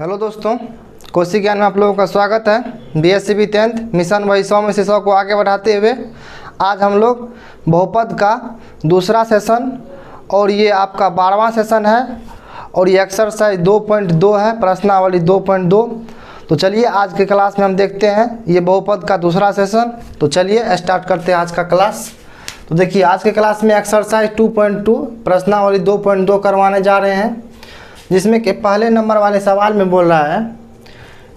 Hello दोस्तों, कोशी ज्ञान में आप लोगों का स्वागत है। बीएससीबी 10th मिशन वही 100 में से 100 को आगे बढ़ाते हुए आज हम लोग बहुपद का दूसरा सेशन और ये आपका 12वां सेशन है और ये एक्सरसाइज 2.2 है, प्रश्नावली 2.2। तो चलिए आज के क्लास में हम देखते हैं ये बहुपद का दूसरा सेशन। तो चलिए स्टार्ट करते हैं आज का क्लास। तो देखिए आज के क्लास में एक्सरसाइज 2.2 प्रश्नावली 2.2 करवाने जा रहे हैं, जिसमें कि पहले नंबर वाले सवाल में बोल रहा है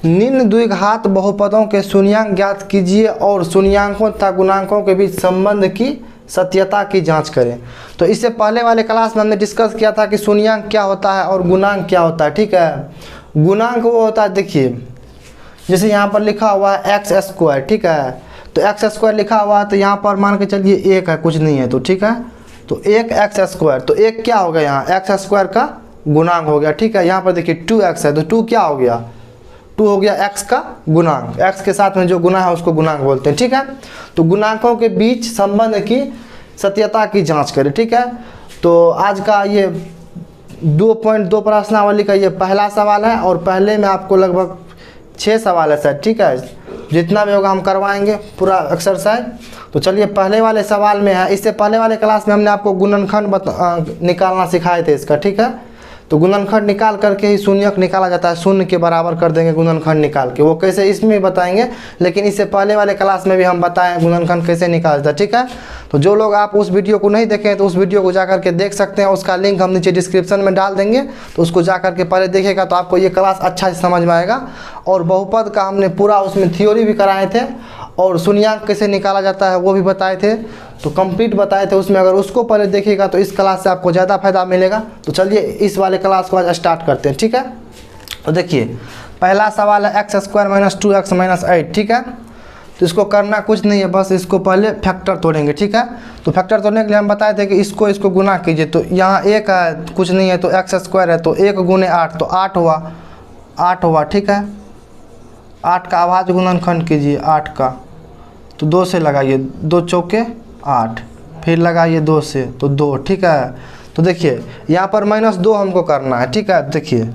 निम्न द्विघात बहुपदों के शून्यांक ज्ञात कीजिए और शून्यांकों तथा गुणांकों के बीच संबंध की सत्यता की जांच करें। तो इससे पहले वाले क्लास में हमने डिस्कस किया था कि शून्यांक क्या होता है और गुणांक क्या होता है। ठीक है, गुणांक वो होता है, देखिए जैसे यहाँ पर लिखा हुआ है एक्स स्क्वायर। ठीक है, तो एक्स स्क्वायर लिखा हुआ है तो यहाँ पर मान के चलिए एक है, कुछ नहीं है, तो ठीक है, तो एक एक्स स्क्वायर, तो एक क्या हो गया यहाँ एक्स स्क्वायर का गुणांक हो गया। ठीक है, यहाँ पर देखिए 2x है तो 2 क्या हो गया, 2 हो गया x का गुणांक। x के साथ में जो गुना है उसको गुणांक बोलते हैं। ठीक है, तो गुणांकों के बीच संबंध की सत्यता की जांच करें। ठीक है, तो आज का ये 2.2 प्रश्नावली का ये पहला सवाल है और पहले में आपको लगभग 6 सवाल है सर। ठीक है, जितना भी होगा हम करवाएंगे पूरा एक्सरसाइज। तो चलिए पहले वाले सवाल में है, इससे पहले वाले क्लास में हमने आपको गुणनखंड निकालना सिखाए थे इसका। ठीक है, तो गुणनखंड निकाल करके ही शून्यक निकाला जाता है, शून्य के बराबर कर देंगे गुणनखंड निकाल के। वो कैसे इसमें बताएंगे, लेकिन इससे पहले वाले क्लास में भी हम बताएं गुणनखंड कैसे निकाला जाता है। ठीक है, तो जो लोग आप उस वीडियो को नहीं देखें तो उस वीडियो को जाकर के देख सकते हैं, उसका लिंक हम नीचे डिस्क्रिप्शन में डाल देंगे, तो उसको जाकर के पहले देखेगा तो आपको ये क्लास अच्छा से समझ में आएगा। और बहुपद का हमने पूरा उसमें थ्योरी भी कराए थे और शून्यांक कैसे निकाला जाता है वो भी बताए थे, तो कंप्लीट बताए थे उसमें। अगर उसको पहले देखिएगा तो इस क्लास से आपको ज़्यादा फायदा मिलेगा। तो चलिए इस वाले क्लास को आज स्टार्ट करते हैं। ठीक है, तो देखिए पहला सवाल है x square minus 2x minus 8। ठीक है, तो इसको करना कुछ नहीं है, बस इसको पहले फैक्टर तोड़ेंगे। ठीक है, तो फैक्टर तोड़ने के लिए हम बताए थे कि इसको गुना कीजिए। तो यहाँ एक है, कुछ नहीं है, तो एक्स स्क्वायर है, तो 1 गुने 8 तो 8 हुआ। ठीक है, 8 का अभाज्य गुणनखंड कीजिए 8 का, तो 2 से लगाइए, 2 चौके 8, फिर लगाइए 2 से तो 2। ठीक है, तो देखिए यहाँ पर -2 हमको करना है। ठीक है, देखिए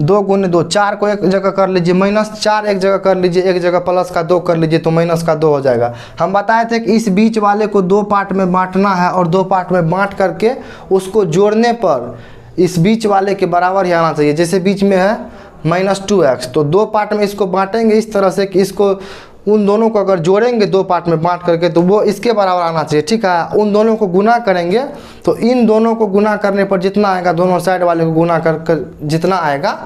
2 गुने 2, 4 को एक जगह कर लीजिए, -4 एक जगह कर लीजिए, एक जगह प्लस का 2 कर लीजिए, तो माइनस का 2 हो जाएगा। हम बताए थे कि इस बीच वाले को 2 पार्ट में बांटना है और 2 पार्ट में बांट करके उसको जोड़ने पर इस बीच वाले के बराबर ही आना चाहिए। जैसे बीच में है -2x, तो 2 पार्ट में इसको बांटेंगे इस तरह से कि इसको उन दोनों को अगर जोड़ेंगे 2 पार्ट में बांट करके तो वो इसके बराबर आना चाहिए। ठीक है, उन दोनों को गुना करेंगे तो इन दोनों को गुना करने पर जितना आएगा, दोनों साइड वाले को गुना कर जितना आएगा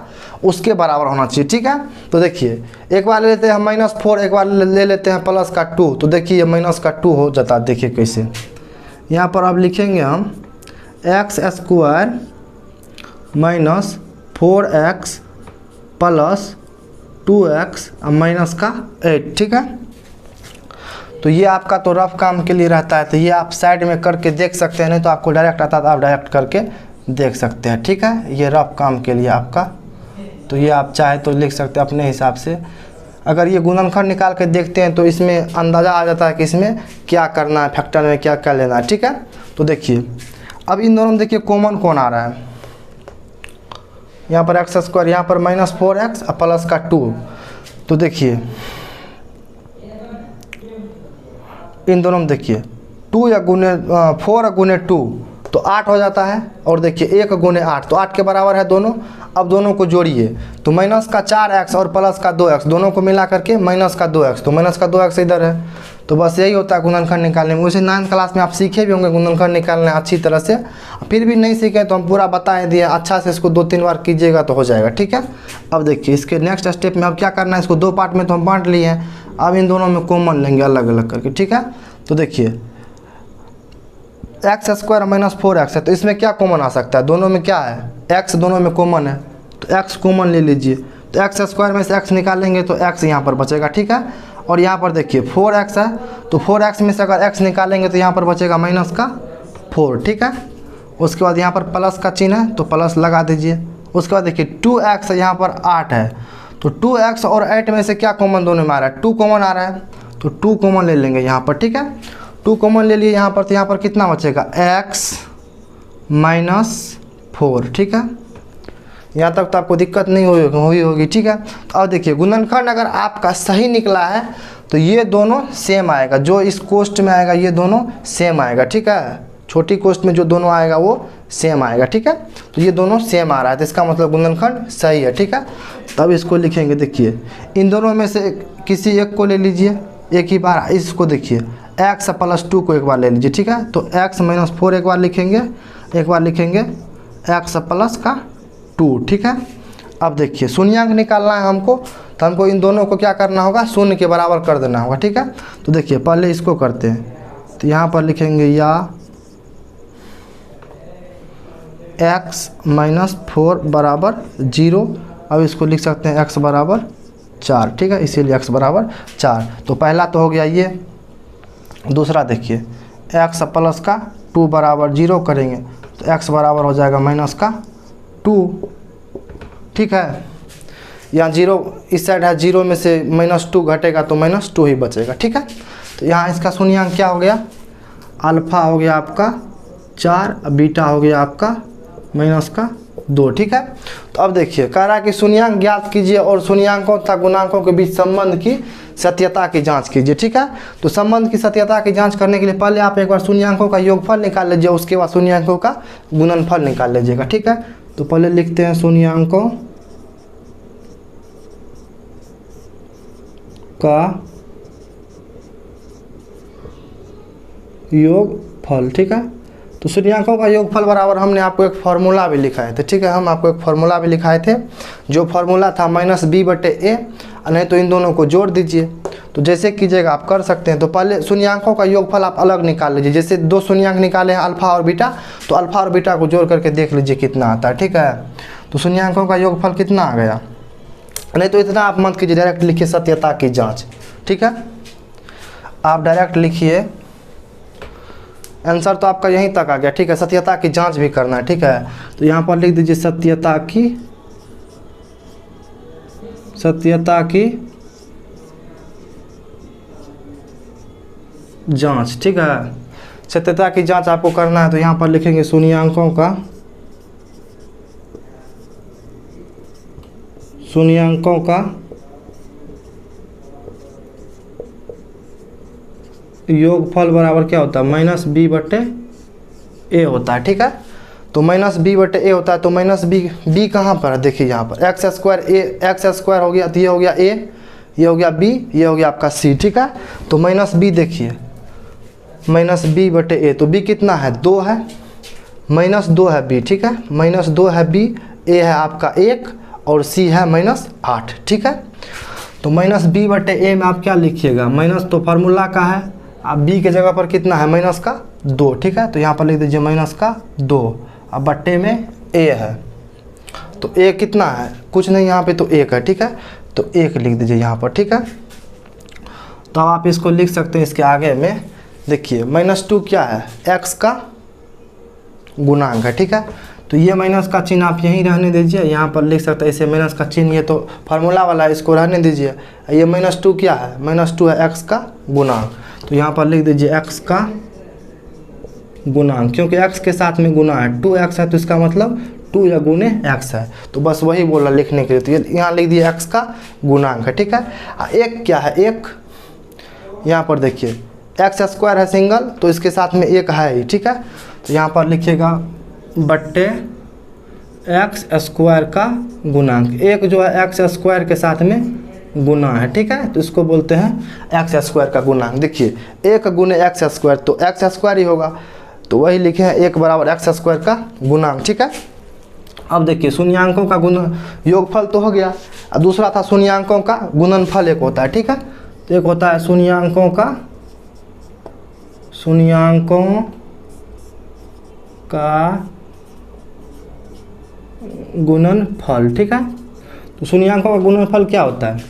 उसके बराबर होना चाहिए। ठीक है, तो देखिए एक बार ले लेते हैं हम -4, एक बार ले लेते हैं प्लस का 2, तो देखिए माइनस का 2 हो जाता है। देखिए कैसे, यहाँ पर अब लिखेंगे हम x square minus 4x plus 2x minus का 8। ठीक है, तो ये आपका तो रफ काम के लिए रहता है, तो ये आप साइड में करके देख सकते हैं, नहीं तो आपको डायरेक्ट आता है तो आप डायरेक्ट करके देख सकते हैं। ठीक है, ये रफ काम के लिए आपका, तो ये आप चाहे तो लिख सकते हैं अपने हिसाब से। अगर ये गुणनखंड निकाल के देखते हैं तो इसमें अंदाज़ा आ जाता है कि इसमें क्या करना है, फैक्टर में क्या क्या लेना है। ठीक है, तो देखिए अब इन दोनों में देखिए कॉमन कौन आ रहा है, यहाँ पर एक्स स्क्वायर, यहाँ पर -4x और प्लस का 2, तो देखिए इन दोनों में देखिए 2 या गुने 4 गुने 2 तो 8 हो जाता है, और देखिए 1 गुने 8 तो 8 के बराबर है दोनों। अब दोनों को जोड़िए तो माइनस का 4x और प्लस का 2x दोनों को मिला करके माइनस का 2x, तो माइनस का 2x इधर है। तो बस यही होता है गुणनखंड निकालने में। वैसे 9th क्लास में आप सीखे भी होंगे गुणनखंड निकालना अच्छी तरह से, फिर भी नहीं सीखे तो हम पूरा बताए दिए, अच्छा से इसको 2-3 बार कीजिएगा तो हो जाएगा। ठीक है, अब देखिए इसके नेक्स्ट स्टेप में अब क्या करना है, इसको 2 पार्ट में तो हम बांट लिए हैं, अब इन दोनों में कॉमन लेंगे अलग अलग करके। ठीक है, तो देखिए एक्स स्क्वायर माइनस 4x है, तो इसमें क्या कॉमन आ सकता है, दोनों में क्या है x, दोनों में कॉमन है, तो x कॉमन ले लीजिए, तो एक्स स्क्वायर में से x निकालेंगे तो x यहाँ पर बचेगा। ठीक है, और यहाँ पर देखिए 4x है, तो 4x में से अगर x निकालेंगे तो यहाँ पर बचेगा माइनस का 4। ठीक है, उसके बाद यहाँ पर प्लस का चिन्ह है तो प्लस लगा दीजिए। उसके बाद देखिए 2x यहाँ पर 8 है, तो 2x और 8 में से क्या कॉमन दोनों में आ रहा है, 2 कॉमन आ रहा है, तो 2 कॉमन ले लेंगे यहाँ पर। ठीक है, 2 कॉमन ले लिए यहाँ पर, तो यहाँ पर कितना बचेगा x -4। ठीक है, यहाँ तक तो आपको दिक्कत नहीं हुई होगी, ठीक है। तो अब देखिए गुणनखंड अगर आपका सही निकला है तो ये दोनों सेम आएगा, जो इस कोष्ठ में आएगा ये दोनों सेम आएगा, ठीक है। छोटी कोष्ठ में जो दोनों आएगा वो सेम आएगा, ठीक है। तो ये दोनों सेम आ रहा है, तो इसका मतलब गुणनखंड सही है, ठीक है। तब इसको लिखेंगे, देखिए इन दोनों में से किसी एक को ले लीजिए एक ही बार। इसको देखिए x + 2 को एक बार ले लीजिए, ठीक है। तो x - 4 एक बार लिखेंगे, एक बार लिखेंगे x + 2, ठीक है। अब देखिए शून्यांक निकालना है हमको, तो हमको इन दोनों को क्या करना होगा, शून्य के बराबर कर देना होगा, ठीक है। तो देखिए पहले इसको करते हैं, तो यहाँ पर लिखेंगे या x - 4 = 0। अब इसको लिख सकते हैं x = 4, ठीक है, इसीलिए x = 4। तो पहला तो हो गया ये। दूसरा देखिए x + 2 = 0 करेंगे तो x बराबर हो जाएगा -2, ठीक है। यहाँ 0 इस साइड है, 0 में से -2 घटेगा तो -2 ही बचेगा, ठीक है। तो यहाँ इसका शून्यांक क्या हो गया, अल्फ़ा हो गया आपका 4, बीटा हो गया आपका -2, ठीक है। तो अब देखिए कह रहा है कि शून्यांक ज्ञात कीजिए और शून्यांकों तथा गुणांकों के बीच संबंध की सत्यता की जांच कीजिए, ठीक है। तो संबंध की सत्यता की जांच करने के लिए पहले आप एक बार शून्यांकों का योगफल निकाल लीजिए, उसके बाद शून्यांकों का गुणनफल निकाल लीजिएगा, ठीक है। तो पहले लिखते हैं शून्यांकों का योगफल, ठीक है। तो शून्यांकों का योगफल बराबर हमने आपको एक फार्मूला भी लिखाए थे, ठीक है। हम आपको एक फार्मूला भी लिखाए थे, जो फार्मूला था -b/a, नहीं तो इन दोनों को जोड़ दीजिए। तो जैसे कीजिएगा आप कर सकते हैं। तो पहले शून्यांकों का योगफल आप अलग निकाल लीजिए, जैसे 2 शून्यांक निकाले हैं अल्फ़ा और बीटा, तो अल्फ़ा और बीटा को जोड़ करके देख लीजिए कितना आता है, ठीक है। तो शून्यांकों का योगफल कितना आ गया, नहीं तो इतना आप मत कीजिए, डायरेक्ट लिखिए सत्यता की जाँच, ठीक है। आप डायरेक्ट लिखिए, आंसर तो आपका यहीं तक आ गया, ठीक है। सत्यता की जांच भी करना है, ठीक है। तो यहाँ पर लिख दीजिए सत्यता की जांच, ठीक है। सत्यता की जांच आपको करना है, तो यहाँ पर लिखेंगे शून्यांकों का योगफल बराबर क्या होता है, -b/a होता है, ठीक है। तो -b/a होता है, तो -b कहाँ पर है, देखिए यहाँ पर x² हो गया, तो ये हो गया a, ये हो गया b, ये हो गया आपका c, ठीक है। तो -b देखिए -b/a, तो b कितना है, 2 है, -2 है b, ठीक है। -2 है b, a है आपका 1 और c है -8, ठीक है। तो -b/a में आप क्या लिखिएगा, माइनस तो फार्मूला का है, आप b के जगह पर कितना है, -2, ठीक है। तो यहाँ पर लिख दीजिए -2, अब बट्टे में a है, तो a कितना है, कुछ नहीं यहाँ पे, तो 1 है, ठीक है। तो 1 लिख दीजिए यहाँ पर, ठीक है। तो आप इसको लिख सकते हैं इसके आगे में, देखिए -2 क्या है, x का गुणांक है, ठीक है। तो ये माइनस का चिन्ह आप यहीं रहने दीजिए, यहाँ पर लिख सकते हैं इसे माइनस का चिन्ह, ये तो फार्मूला वाला है, इसको रहने दीजिए। ये -2 क्या है, -2 है x का गुणांक, तो यहाँ पर लिख दीजिए x का गुणांक, क्योंकि x के साथ में गुना है, 2x है, तो इसका मतलब 2 या गुने x है, तो बस वही बोला लिखने के लिए। तो ये यहाँ लिख दिए x का गुणांक है, ठीक है। 1 क्या है, 1 यहाँ पर देखिए x² है सिंगल, तो इसके साथ में 1 है ही, ठीक है। तो यहाँ पर लिखिएगा बट्टे x² का गुणांक, 1 जो है x² के साथ में गुना है, ठीक है। तो इसको बोलते हैं x² का गुणांक। देखिए 1 गुने x², तो x² ही होगा, तो वही लिखे हैं 1 = x² का गुणांक, ठीक है। अब देखिए शून्यांकों का योगफल तो हो गया, और दूसरा था शून्यांकों का गुणनफल एक होता है, ठीक है। तो एक होता है शून्यांकों का गुणनफल, ठीक है। तो शून्यांकों का गुणनफल क्या होता है,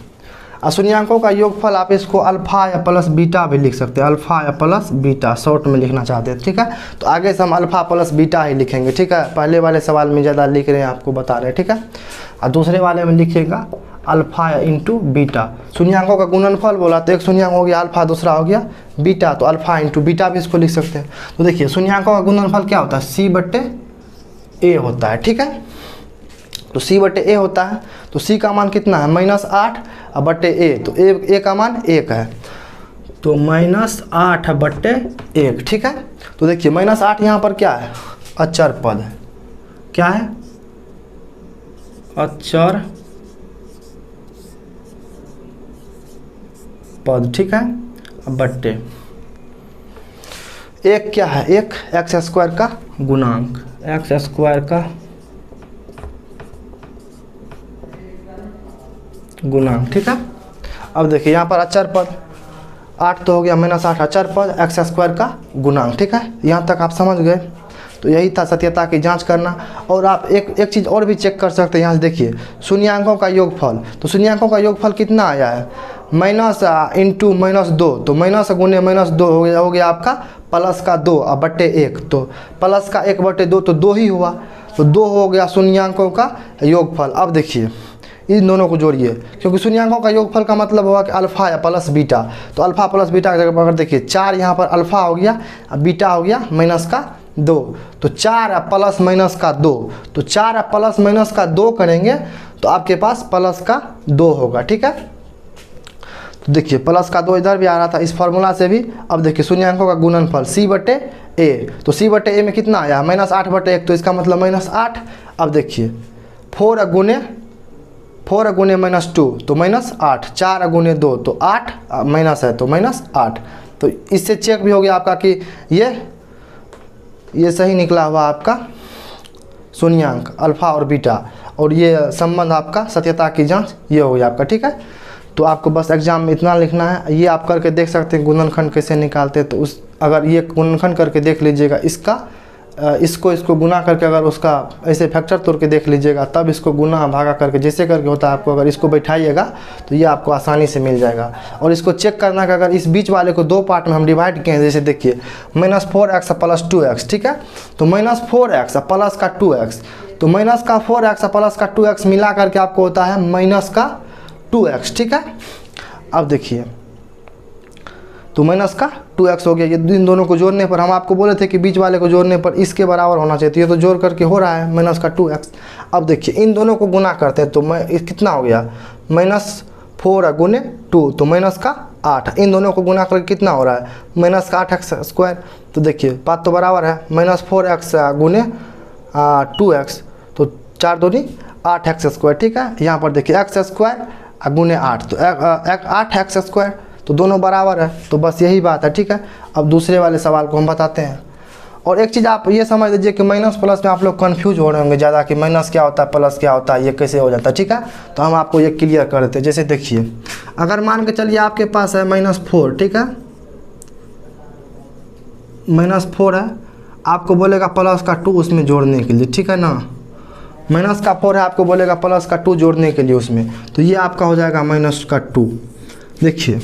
और शून्यांकों का योगफल आप इसको अल्फ़ा या प्लस बीटा भी लिख सकते हैं, अल्फ़ा या प्लस बीटा शॉर्ट में लिखना चाहते हैं, ठीक है। तो आगे से हम अल्फ़ा प्लस बीटा ही लिखेंगे, ठीक है। पहले वाले सवाल में ज़्यादा लिख रहे हैं, आपको बता रहे हैं, ठीक है। और दूसरे वाले में लिखिएगा अल्फ़ा इंटू बीटा। शून्यांकों का गुणनफल बोला तो एक शून्यांक हो गया अल्फ़ा, दूसरा हो गया बीटा, तो अल्फ़ा इंटू बीटा भी इसको लिख सकते हैं। तो देखिए शून्यांकों का गुणनफल क्या होता है, c/a होता है, ठीक है। तो सी बटे ए होता है। तो सी का मान कितना है -8 और बटे ए, तो ए का मान 1 है, तो -8 बटे 1, ठीक है। तो देखिए -8 यहाँ पर क्या है, अचर पद है, क्या है, अचर पद, ठीक है। अब बट्टे 1 क्या है, 1 एक्स स्क्वायर का गुणांक, एक्स स्क्वायर का गुणांक, ठीक है। अब देखिए यहाँ पर अचर पद 8 तो हो गया, -8 अचर पद एक्स स्क्वायर का गुणांक, ठीक है। यहाँ तक आप समझ गए। तो यही था सत्यता की जांच करना। और आप एक चीज़ और भी चेक कर सकते हैं, यहाँ से देखिए शून्यांकों का योगफल। तो शून्यांकों का योगफल कितना आया है, माइनस इंटू -2, तो माइनस गुने -2 हो गया आपका प्लस का 2 और बटे 1, तो प्लस का 1 बटे 2 तो 2 ही हुआ, तो 2 हो गया शून्यांकों का योगफल। अब देखिए इन दोनों को जोड़िए, क्योंकि शून्यांकों का योगफल का मतलब होगा कि अल्फा या प्लस बीटा। तो अल्फा प्लस बीटा की जगह पर अगर देखिए 4 यहाँ पर अल्फा हो गया और बीटा हो गया -2, तो 4 प्लस माइनस का 2, तो 4 प्लस माइनस का 2 करेंगे तो आपके पास प्लस का 2 होगा, ठीक है। तो देखिए प्लस का 2 इधर भी आ रहा था इस फार्मूला से भी। अब देखिए शून्यांकों का गुणनफल सी बटे ए, तो सी बटे ए में कितना आया, -8 बटे 1, तो इसका मतलब -8। अब देखिए 4 गुने -2 तो -8, 4 गुने 2 तो 8, माइनस है तो -8। तो इससे चेक भी हो गया आपका कि ये सही निकला हुआ आपका शून्यांक अल्फा और बीटा, और ये संबंध आपका सत्यता की जांच ये हो गया आपका, ठीक है। तो आपको बस एग्जाम में इतना लिखना है। ये आप करके देख सकते हैं गुणनखंड कैसे निकालते हैं। तो अगर ये गुणनखंड करके देख लीजिएगा इसका, इसको गुना करके अगर उसका ऐसे फैक्टर तोड़ के देख लीजिएगा, तब इसको गुना भागा करके जैसे करके होता है आपको अगर इसको बैठाइएगा तो ये आपको आसानी से मिल जाएगा। और इसको चेक करना कि अगर इस बीच वाले को 2 पार्ट में हम डिवाइड किए हैं, जैसे देखिए -4x प्लस 2x, ठीक है। तो -4x प्लस का 2x, तो माइनस का 4x प्लस का 2x मिला करके आपको होता है -2x, ठीक है। अब देखिए तो -2x हो गया। ये इन दोनों को जोड़ने पर हम आपको बोले थे कि बीच वाले को जोड़ने पर इसके बराबर होना चाहिए, तो ये तो जोड़ करके हो रहा है -2x। अब देखिए इन दोनों को गुना करते हैं तो कितना हो गया, -4 गुने 2 तो -8। इन दोनों को गुना करके कितना हो रहा है, -8x स्क्वायर। तो देखिए बात तो बराबर है, -4x गुने 2x तो 4 दूनी 8x स्क्वायर, ठीक है। यहाँ पर देखिए x स्क्वायर गुने 8 तो 8x स्क्वायर, तो दोनों बराबर है। तो बस यही बात है, ठीक है। अब दूसरे वाले सवाल को हम बताते हैं। और एक चीज़ आप ये समझ लीजिए कि माइनस प्लस में आप लोग कन्फ्यूज हो रहे होंगे ज़्यादा कि माइनस क्या होता है प्लस क्या होता है, ये कैसे हो जाता है, ठीक है। तो हम आपको ये क्लियर कर देते हैं। जैसे देखिए अगर मान के चलिए आपके पास है -4, ठीक है, -4 है, आपको बोलेगा प्लस का 2 उसमें जोड़ने के लिए, ठीक है ना। माइनस का 4 है, आपको बोलेगा प्लस का 2 जोड़ने के लिए उसमें, तो ये आपका हो जाएगा -2। देखिए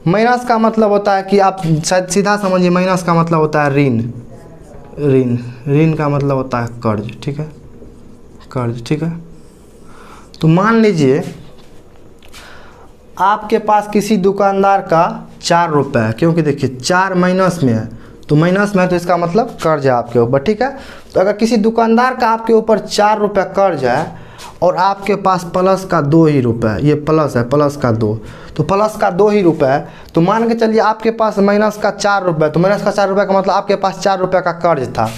माइनस का मतलब होता है कि आप शायद सीधा समझिए, माइनस का मतलब होता है ऋण का मतलब होता है कर्ज, ठीक है, कर्ज, ठीक है। तो मान लीजिए आपके पास किसी दुकानदार का 4 रुपये है, क्योंकि देखिए 4 माइनस में है, तो माइनस में है तो इसका मतलब कर्ज है आपके ऊपर, ठीक है। तो अगर किसी दुकानदार का आपके ऊपर 4 रुपये कर्ज है और आपके पास प्लस का 2 ही रुपये, ये प्लस है, प्लस का 2, तो प्लस का 2 ही रुपये है, तो मान के चलिए आपके पास माइनस का 4 रुपये, तो माइनस का 4 रुपये का मतलब आपके पास 4 रुपये का कर्ज था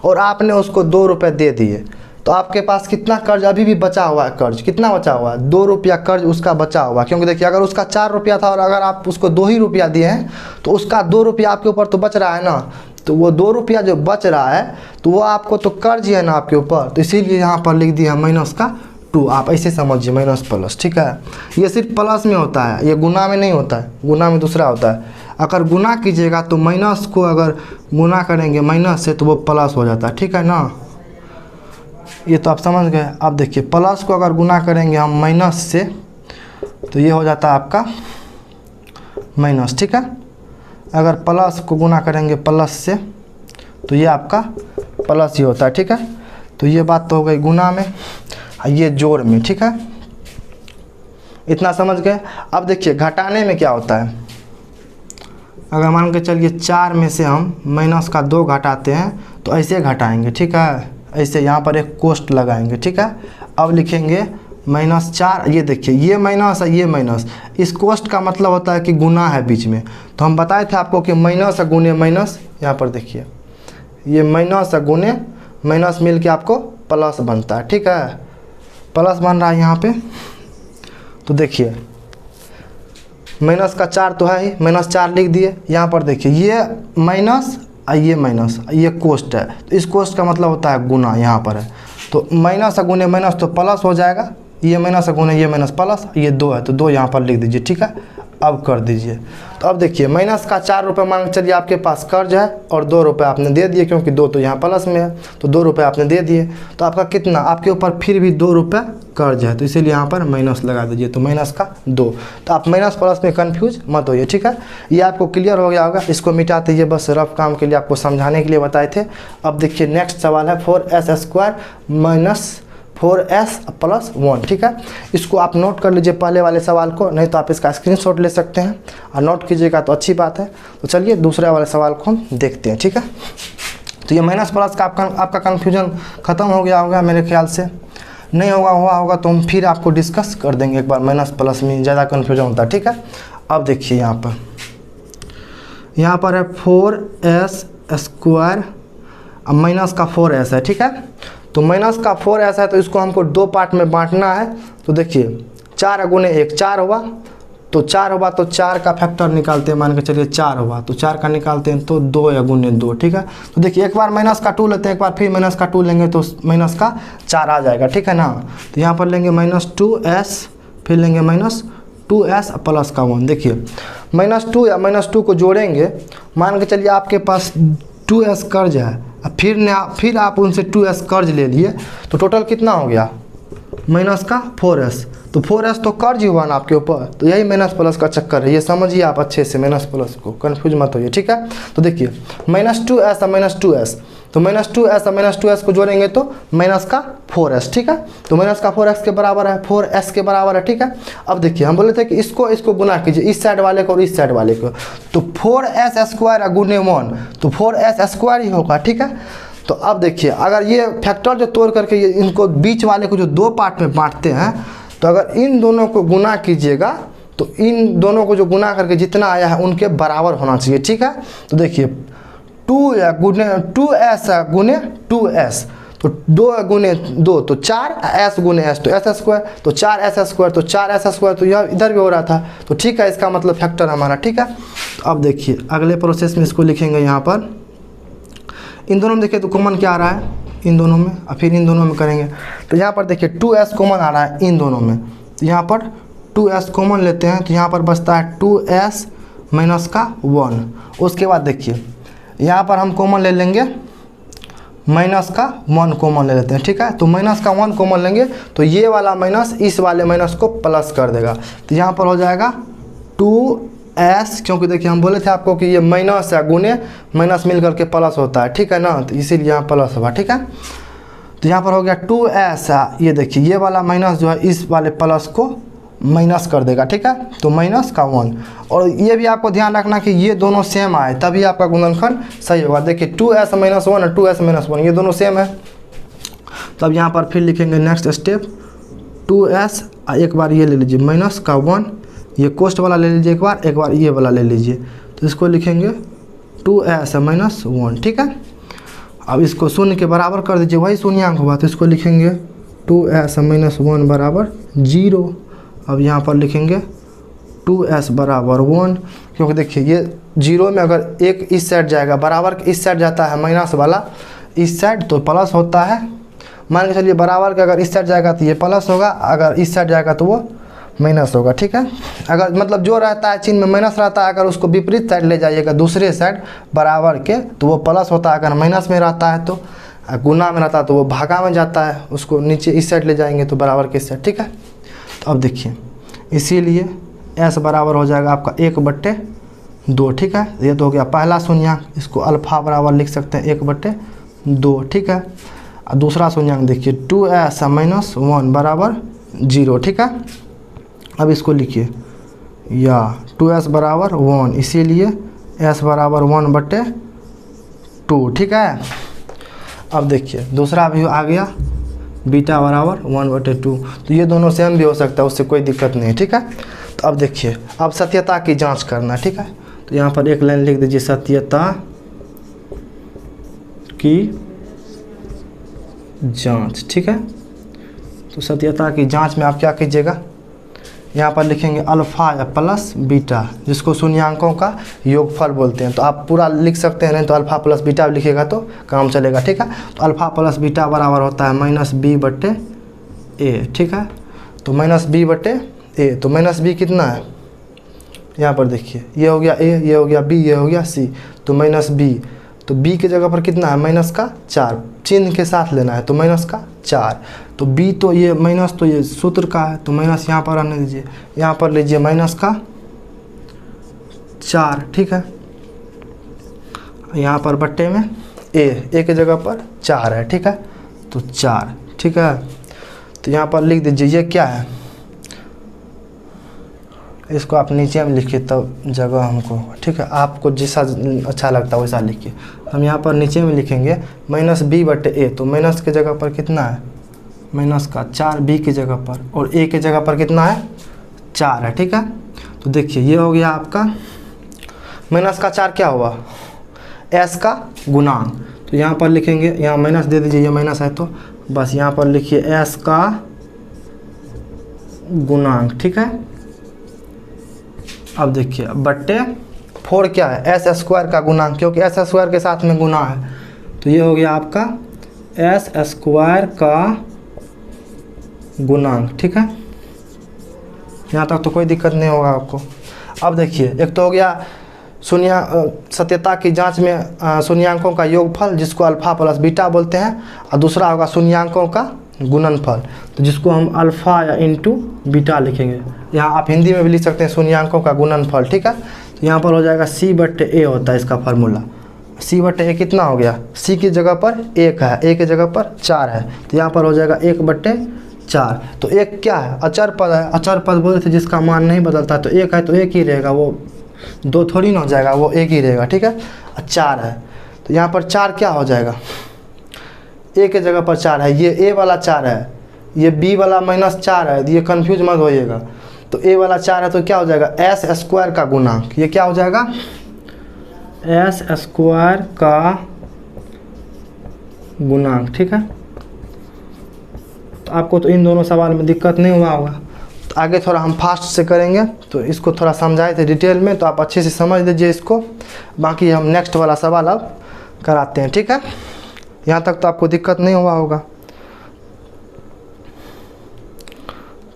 और आपने उसको 2 रुपये दे दिए, तो आपके पास कितना कर्ज अभी भी बचा हुआ है, कर्ज कितना बचा हुआ है, 2 रुपया कर्ज उसका बचा हुआ है। क्योंकि देखिए अगर उसका 4 रुपया था और अगर आप उसको 2 ही रुपया दिए हैं तो उसका 2 रुपया आपके ऊपर तो बच रहा है ना, तो वो 2 रुपया जो बच रहा है तो वो आपको तो कर्ज ही है ना आपके ऊपर, तो इसीलिए यहाँ पर लिख दिया -2। आप ऐसे समझिए माइनस प्लस, ठीक है। ये सिर्फ प्लस में होता है, ये गुना में नहीं होता है, गुना में दूसरा होता है। अगर गुना कीजिएगा तो माइनस को अगर गुना करेंगे माइनस से तो वो प्लस हो जाता है, ठीक है ना। ये तो आप समझ गए। अब देखिए प्लस को अगर गुना करेंगे हम माइनस से तो ये हो जाता है आपका माइनस, ठीक है। अगर प्लस को गुना करेंगे प्लस से तो ये आपका प्लस ही होता है, ठीक है। तो ये बात तो हो गई गुना में, ये जोड़ में, ठीक है। इतना समझ गए। अब देखिए घटाने में क्या होता है, अगर मान के चलिए 4 में से हम माइनस का 2 घटाते हैं तो ऐसे घटाएंगे, ठीक है, ऐसे यहाँ पर एक कोष्ट लगाएंगे, ठीक है। अब लिखेंगे -4, ये देखिए ये माइनस है ये माइनस, इस कोष्ट का मतलब होता है कि गुना है बीच में। तो हम बताए थे आपको कि माइनस है गुने माइनस, यहाँ पर देखिए ये माइनस है गुने माइनस मिल के आपको प्लस बनता है, ठीक है, प्लस बन रहा है यहाँ पे। तो देखिए माइनस का 4 तो है ही, -4 लिख दिए। यहाँ पर देखिए ये माइनस ये माइनस, ये कोष्ट है, तो इस कोष्ट का मतलब होता है गुना, यहाँ पर है तो माइनस गुने माइनस तो प्लस हो जाएगा, ये माइनस गुने ये माइनस प्लस, ये 2 है तो 2 यहाँ पर लिख दीजिए, ठीक है। अब कर दीजिए, तो अब देखिए माइनस का 4 रुपये मान के चलिए आपके पास कर्ज है और 2 रुपये आपने दे दिए, क्योंकि 2 तो यहाँ प्लस में है तो 2 रुपये आपने दे दिए, तो आपका कितना, आपके ऊपर फिर भी 2 रुपये कर्ज है, तो इसीलिए यहाँ पर माइनस लगा दीजिए, तो माइनस का 2। तो आप माइनस प्लस में कन्फ्यूज मत होइए, ठीक है। ये आपको क्लियर हो गया होगा, इसको मिटाते ये बस रफ काम के लिए आपको समझाने के लिए बताए थे। अब देखिए नेक्स्ट सवाल है 4s² - 4s + 1, ठीक है। इसको आप नोट कर लीजिए पहले वाले सवाल को, नहीं तो आप इसका स्क्रीनशॉट ले सकते हैं और नोट कीजिएगा तो अच्छी बात है। तो चलिए दूसरे वाले सवाल को हम देखते हैं, ठीक है। तो ये माइनस प्लस का आपका कन्फ्यूजन ख़त्म हो गया होगा मेरे ख्याल से, नहीं हुआ होगा तो हम फिर आपको डिस्कस कर देंगे एक बार, माइनस प्लस में ज़्यादा कन्फ्यूजन होता है, ठीक है। अब देखिए यहाँ पर है 4s² माइनस का 4s है, ठीक है। तो माइनस का 4s है तो इसको हमको 2 पार्ट में बांटना है। तो देखिए 4 गुने 1 4 हुआ, तो 4 हुआ तो 4 का फैक्टर निकालते हैं, मान के चलिए 4 हुआ तो 4 का निकालते हैं तो 2 या गुने 2, ठीक है। तो देखिए एक बार माइनस का 2 लेते हैं, एक बार फिर माइनस का 2 लेंगे तो माइनस का 4 आ जाएगा, ठीक है ना। तो यहाँ पर लेंगे -2s, फिर लेंगे -2s + 1। देखिए -2 या -2 को जोड़ेंगे, मान के चलिए आपके पास 2s कर्ज है, फिर आप उनसे 2s कर्ज ले लिए, तो टोटल कितना हो गया -4s। तो 4s तो कर्ज ही हुआ ना आपके ऊपर, तो यही माइनस प्लस का चक्कर है, ये समझिए आप अच्छे से, माइनस प्लस को कंफ्यूज मत होइए, ठीक है। तो देखिए -2s और -2s, तो -2s और -2s को जोड़ेंगे तो माइनस का 4s, ठीक है। तो माइनस का 4x के बराबर है, 4s के बराबर है, ठीक है। अब देखिए हम बोले थे कि इसको गुना कीजिए, इस साइड वाले को और इस साइड वाले को, तो 4s² गुने 1 तो 4s² ही होगा, ठीक है। तो अब देखिए अगर ये फैक्टर जो तोड़ करके ये इनको बीच वाले को जो 2 पार्ट में बांटते हैं, तो अगर इन दोनों को गुना कीजिएगा तो इन दोनों को जो गुना करके जितना आया है उनके बराबर होना चाहिए, ठीक है। तो देखिए 2s गुने 2s, तो 2 गुने 2 तो 4, s गुने s तो s², तो 4s² तो 4s², तो यह इधर भी हो रहा था, तो ठीक है, इसका मतलब फैक्टर हमारा, ठीक है। तो अब देखिए अगले प्रोसेस में इसको लिखेंगे, यहाँ पर इन दोनों में देखिए तो कॉमन क्या आ रहा है इन दोनों में, और फिर इन दोनों में करेंगे। तो यहाँ पर देखिए 2s कॉमन आ रहा है इन दोनों में, तो यहाँ पर 2s कॉमन लेते हैं, तो यहाँ पर बचता है 2s - 1। उसके बाद देखिए यहाँ पर हम कॉमन ले लेंगे -1 कॉमन ले लेते हैं, ठीक है। तो -1 कॉमन लेंगे तो ये वाला माइनस इस वाले माइनस को प्लस कर देगा, तो यहाँ पर हो जाएगा 2s, क्योंकि देखिए हम बोले थे आपको कि ये माइनस है गुने माइनस मिल करके प्लस होता है, ठीक है ना, तो इसीलिए यहाँ प्लस हुआ, ठीक है। तो यहाँ पर हो गया 2s, ये देखिए ये वाला माइनस जो है इस वाले प्लस को माइनस कर देगा, ठीक है। तो -1, और ये भी आपको ध्यान रखना कि ये दोनों सेम आए तभी आपका गुणनखंड सही होगा। देखिए 2s - 1 और 2s - 1 ये दोनों सेम है। तब यहाँ पर फिर लिखेंगे नेक्स्ट स्टेप 2s, एक बार ये ले लीजिए -1, ये कोष्ट वाला ले लीजिए एक बार ये वाला ले लीजिए, तो इसको लिखेंगे 2s - 1, ठीक है। अब इसको शून्य के बराबर कर दीजिए, वही शून्यांक हुआ, तो इसको लिखेंगे 2s - 1 बराबर 0। अब यहाँ पर लिखेंगे 2s बराबर 1, क्योंकि देखिए ये 0 में अगर एक इस साइड जाएगा, बराबर इस साइड जाता है माइनस वाला इस साइड तो प्लस होता है, मान के चलिए बराबर का अगर इस साइड जाएगा तो ये प्लस होगा, अगर इस साइड जाएगा तो वो माइनस होगा, ठीक है। अगर मतलब जो रहता है चिन्ह में माइनस रहता है, अगर उसको विपरीत साइड ले जाइएगा दूसरे साइड बराबर के तो वो प्लस होता है, अगर माइनस में रहता है तो गुना में रहता है तो वो भागा में जाता है, उसको नीचे इस साइड ले जाएंगे तो बराबर के साइड, ठीक है। तो अब देखिए इसीलिए s बराबर हो जाएगा आपका 1/2, ठीक है। ये तो हो गया पहला शून्यांक, इसको अल्फा बराबर लिख सकते हैं 1/2, ठीक है। और दूसरा शून्यांक देखिए 2s - 1 बराबर 0, ठीक है। अब इसको लिखिए या 2s बराबर 1, इसीलिए s बराबर 1/2, ठीक है। अब देखिए दूसरा भी आ गया बीटा बराबर 1/2। तो ये दोनों सेम भी हो सकता है, उससे कोई दिक्कत नहीं है, ठीक है। तो अब देखिए, अब सत्यता की जांच करना है, ठीक है। तो यहाँ पर एक लाइन लिख दीजिए, सत्यता की जांच, ठीक है। तो सत्यता की जांच में आप क्या कीजिएगा, यहाँ पर लिखेंगे अल्फ़ा या प्लस बीटा, जिसको शून्यांकों का योगफल बोलते हैं। तो आप पूरा लिख सकते हैं, नहीं तो अल्फ़ा प्लस बीटा लिखिएगा तो काम चलेगा, ठीक है। तो अल्फ़ा प्लस बीटा बराबर होता है -b/a, ठीक है। तो -b/a, तो -b कितना है, यहाँ पर देखिए, ये हो गया a, ये हो गया b, ये हो गया c। तो -b, तो b की जगह पर कितना है, -4, चिन्ह के साथ लेना है, तो -4। तो b तो ये माइनस, तो ये सूत्र का है, तो माइनस यहाँ पर आने दीजिए, यहाँ पर लीजिए -4, ठीक है। यहाँ पर बट्टे में a की जगह पर 4 है, ठीक है। तो 4, ठीक है। तो यहाँ पर लिख दीजिए, ये क्या है, इसको आप नीचे में लिखिए तब जगह हमको, ठीक है। आपको जैसा अच्छा लगता है वैसा लिखिए। हम यहाँ पर नीचे में लिखेंगे -b/a, तो माइनस की जगह पर कितना है, -4, b की जगह पर, और a की जगह पर कितना है, 4 है, ठीक है। तो देखिए, ये हो गया आपका -4 क्या हुआ, s का गुणांक। तो यहाँ पर लिखेंगे, यहाँ माइनस दे दीजिए, ये माइनस है तो बस यहाँ पर लिखिए s का गुणांक, ठीक है। अब देखिए, बट्टे 4 क्या है, s² का गुणांक, क्योंकि s² के साथ में गुना है। तो ये हो गया आपका s² का गुणांक, ठीक है। यहाँ तक तो कोई दिक्कत नहीं होगा आपको। अब देखिए, एक तो हो गया सत्यता की जांच में शून्यांकों का योगफल, जिसको अल्फ़ा प्लस बीटा बोलते हैं, और दूसरा होगा शून्यांकों का गुणनफल, तो जिसको हम अल्फ़ा या इंटू बीटा लिखेंगे। यहाँ आप हिंदी में भी लिख सकते हैं शून्यांकों का गुणनफल, ठीक है। तो यहाँ पर हो जाएगा c/a होता है इसका फार्मूला। c/a कितना हो गया, c की जगह पर 1 है, a की जगह पर 4 है, तो यहाँ पर हो जाएगा 1/4। तो 1 क्या है, अचर पद है, अचर पद बोले थे जिसका मान नहीं बदलता, तो 1 है तो 1 ही रहेगा, वो 2 थोड़ी ना हो जाएगा, वो 1 ही रहेगा, ठीक है। 4 है, तो यहाँ पर 4 क्या हो जाएगा, a के जगह पर 4 है, ये a वाला 4 है, ये b वाला -4 है, ये कन्फ्यूज मत होइएगा। तो a वाला 4 है, तो क्या हो जाएगा, s² का गुणांक, ये क्या हो जाएगा, s² का गुणांक, ठीक है। तो आपको तो इन दोनों सवाल में दिक्कत नहीं हुआ होगा। तो आगे थोड़ा हम फास्ट से करेंगे, तो इसको थोड़ा समझाए थे डिटेल में, तो आप अच्छे से समझ लीजिए इसको। बाकी हम नेक्स्ट वाला सवाल अब कराते हैं, ठीक है। यहाँ तक तो आपको दिक्कत नहीं हुआ होगा।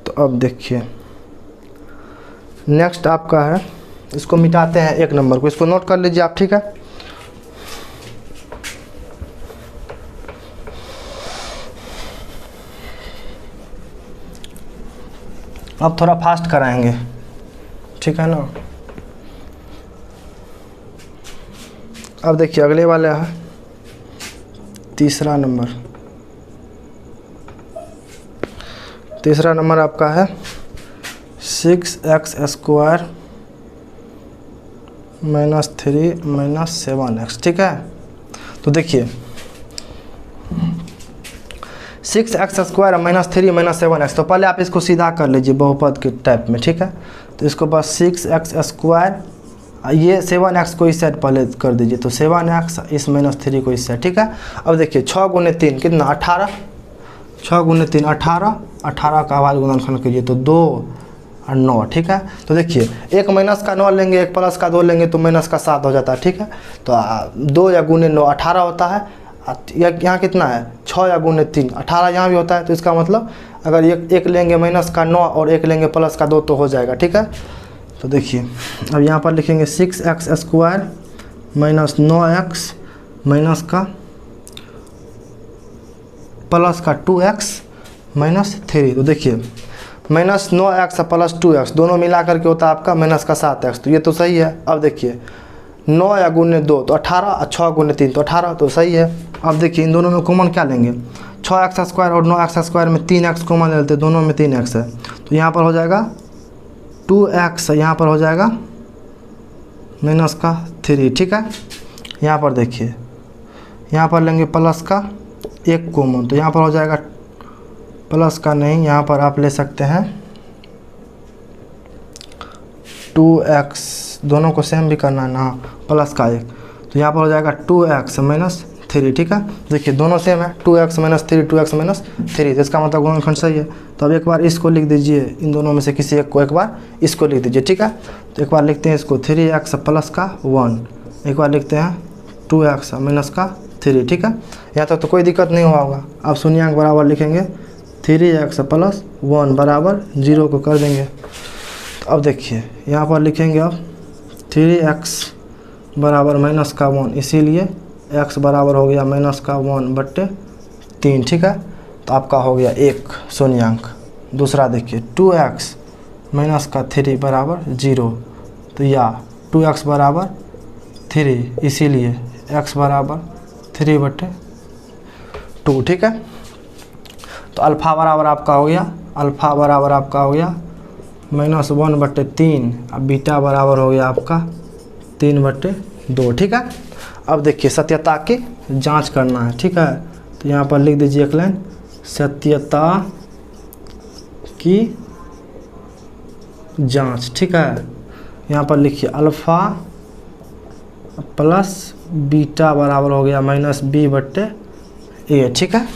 तो अब देखिए, नेक्स्ट आपका है, इसको मिटाते हैं 1 नंबर को, इसको नोट कर लीजिए आप, ठीक है। अब थोड़ा फास्ट कराएंगे, ठीक है ना। अब देखिए, अगले वाले है तीसरा नंबर। तीसरा नंबर आपका है 6x² -3 7x, ठीक है। तो देखिए, 6x² -3 7x, तो पहले आप इसको सीधा कर लीजिए बहुपद के टाइप में, ठीक है। तो इसको बस 6x², ये 7x को इस साइड पहले कर दीजिए, तो 7x इस -3 को इस साइड, ठीक है। अब देखिए, 6 × 3 कितना, 18, 6 × 3 18, 18 का आवाज गुणनखंड कीजिए, तो 2 और 9, ठीक है। तो देखिए, एक माइनस का 9 लेंगे, एक प्लस का 2 लेंगे, तो माइनस का 7 हो जाता है, ठीक है। तो 2 या गुने 9 18 होता है, यहाँ कितना है, 6 या गुने 3 18 यहाँ भी होता है। तो इसका मतलब अगर एक लेंगे माइनस का 9 और एक लेंगे प्लस का 2 तो हो जाएगा, ठीक है। तो देखिए, अब यहाँ पर लिखेंगे 6x² -9x माइनस का प्लस का 2x -3। तो देखिए, -9x प्लस 2x दोनों मिला करके होता है आपका माइनस का 7x, तो ये तो सही है। अब देखिए, 9 या गुने 2 तो 18, और 6 × 3 तो 18, तो सही है। अब देखिए, इन दोनों में कॉमन क्या लेंगे, 6x² और 9x² में 3x कॉमन लेते, दोनों में 3x है, तो यहाँ पर हो जाएगा 2x, यहाँ पर हो जाएगा -3, ठीक है। यहाँ पर देखिए, यहाँ पर लेंगे प्लस का 1 कॉमन, तो यहाँ पर हो जाएगा प्लस का नहीं, यहाँ पर आप ले सकते हैं 2x, दोनों को सेम भी करना है ना, प्लस का 1, तो यहाँ पर हो जाएगा 2x माइनस 3, ठीक है। देखिए दोनों सेम है, 2x माइनस 3, 2x माइनस 3, तो इसका मतलब गुणनखंड सही है। तो अब एक बार इसको लिख दीजिए, इन दोनों में से किसी एक को एक बार इसको लिख दीजिए, ठीक है। तो एक बार लिखते हैं इसको 3x प्लस का 1, एक बार लिखते हैं 2x माइनस का 3, ठीक है। यहाँ तक तो कोई दिक्कत नहीं हुआ होगा। अब शून्यांक बराबर लिखेंगे 3x प्लस 1 बराबर 0 को कर देंगे। तो अब देखिए यहाँ पर लिखेंगे अब 3x बराबर माइनस का 1, इसीलिए x बराबर हो गया माइनस का 1/3, ठीक है। तो आपका हो गया 1 शून्यांक। दूसरा देखिए 2x माइनस का 3 बराबर 0, तो या 2x बराबर 3, इसीलिए x बराबर 3/2, ठीक है। तो अल्फ़ा बराबर आपका हो गया, अल्फ़ा बराबर आपका हो गया -1/3, अब बीटा बराबर हो गया आपका 3/2, ठीक है। अब देखिए सत्यता की जांच करना है, ठीक है। तो यहाँ पर लिख दीजिए एक लाइन, सत्यता की जांच, ठीक है। यहाँ पर लिखिए अल्फ़ा प्लस बीटा बराबर हो गया -b/a, ठीक है।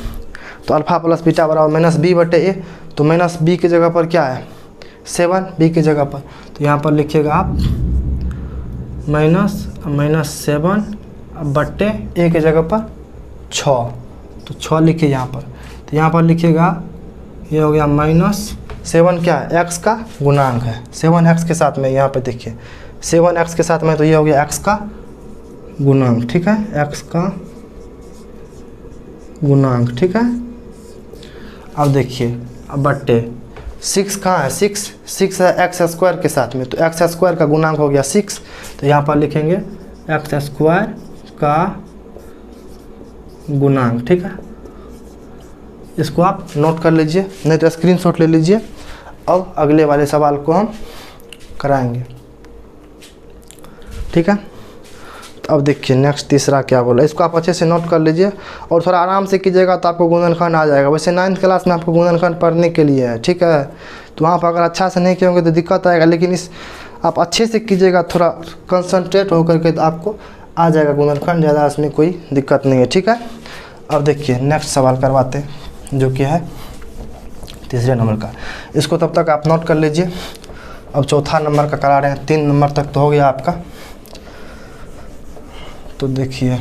तो अल्फ़ा प्लस बीटा बराबर -b/a, तो -b की जगह पर क्या है 7, b की जगह पर, तो यहाँ पर लिखिएगा आप -7/a की जगह पर 6, तो 6 लिखिए यहाँ पर। तो यहाँ पर लिखिएगा ये हो गया -7 क्या है x का गुणांक है, 7x के साथ में, यहाँ पे देखिए 7x के साथ में, तो ये हो गया x का गुणांक, ठीक है, x का गुणांक, ठीक है। अब देखिए अब बट्टे 6 कहाँ है, 6 है एक्स स्क्वायर के साथ में, तो एक्स स्क्वायर का गुणांक हो गया 6, तो यहाँ पर लिखेंगे एक्स स्क्वायर का गुणांक, ठीक है। इसको आप नोट कर लीजिए, नहीं तो स्क्रीनशॉट ले लीजिए। अब अगले वाले सवाल को हम कराएंगे, ठीक है। तो अब देखिए नेक्स्ट तीसरा क्या बोला, इसको आप अच्छे से नोट कर लीजिए और थोड़ा आराम से कीजिएगा तो आपको गुणनखंड आ जाएगा। वैसे 9th क्लास में आपको गुणनखंड पढ़ने के लिए है, ठीक है। तो वहाँ पर अगर अच्छा से नहीं किए तो दिक्कत आएगा, लेकिन इस आप अच्छे से कीजिएगा, थोड़ा कंसंट्रेट होकर के, तो आपको आ जाएगा गुणनखंड, ज़्यादा इसमें कोई दिक्कत नहीं है, ठीक है। अब देखिए नेक्स्ट सवाल करवाते हैं, जो कि है तीसरे नंबर का। इसको तब तक आप नोट कर लीजिए। अब चौथा नंबर का करा रहे हैं, 3 नंबर तक तो हो गया आपका। तो देखिए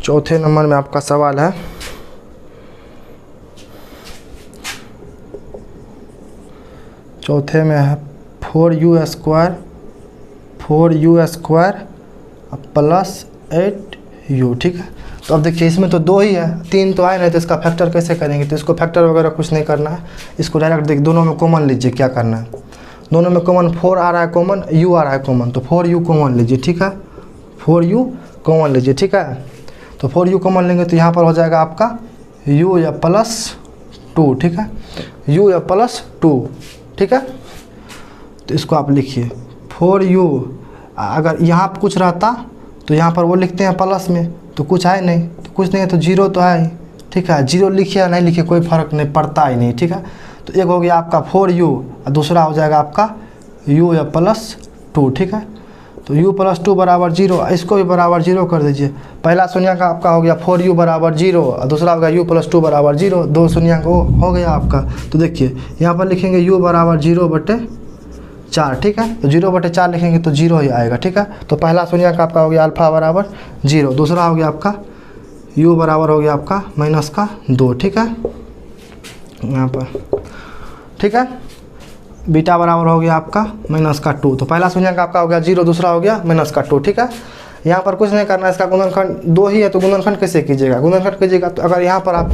चौथे नंबर में आपका सवाल है, चौथे में है 4u स्क्वायर प्लस 8u, ठीक है। तो अब देखिए इसमें तो 2 ही है, 3 तो आए नहीं, तो इसका फैक्टर कैसे करेंगे। तो इसको फैक्टर वगैरह कुछ नहीं करना है, इसको डायरेक्ट देखिए दोनों में कॉमन लीजिए। क्या करना है, दोनों में कॉमन 4 आ रहा है कॉमन, u आ रहा है कॉमन, तो 4u कॉमन लीजिए, ठीक है। 4u कॉमन लीजिए, ठीक है। तो 4u कॉमन लेंगे तो यहाँ पर हो जाएगा आपका u या +2, ठीक है, u या +2, ठीक है। तो इसको आप लिखिए 4u, अगर यहाँ पर कुछ रहता तो यहाँ पर वो लिखते हैं प्लस में, तो कुछ है नहीं, तो कुछ नहीं है तो 0 तो है ही, ठीक है। 0 लिखिए या नहीं लिखिए कोई फ़र्क नहीं पड़ता ही नहीं, ठीक है। तो एक हो गया आपका 4u और दूसरा हो जाएगा आपका u या +2, ठीक है। तो u +2 बराबर 0, इसको भी बराबर 0 कर दीजिए। पहला शून्यांक आपका हो गया 4u बराबर 0 और दूसरा होगा u +2 बराबर 0, 2 शून्यांक हो गया आपका। तो देखिए यहाँ पर लिखेंगे u बराबर 0/4, ठीक है। तो 0/4 लिखेंगे तो 0 ही आएगा, ठीक है। तो पहला शून्यांक आपका हो गया अल्फ़ा बराबर 0, दूसरा हो गया आपका u बराबर हो गया आपका -2, ठीक है, यहाँ पर, ठीक है। बीटा बराबर हो गया आपका -2, तो पहला शून्यांक आपका हो गया 0, दूसरा हो गया -2, ठीक है। यहाँ पर कुछ नहीं करना है, इसका गुणनखंड 2 ही है, तो गुणनखंड कैसे कीजिएगा, गुणनखंड कीजिएगा तो अगर यहाँ पर आप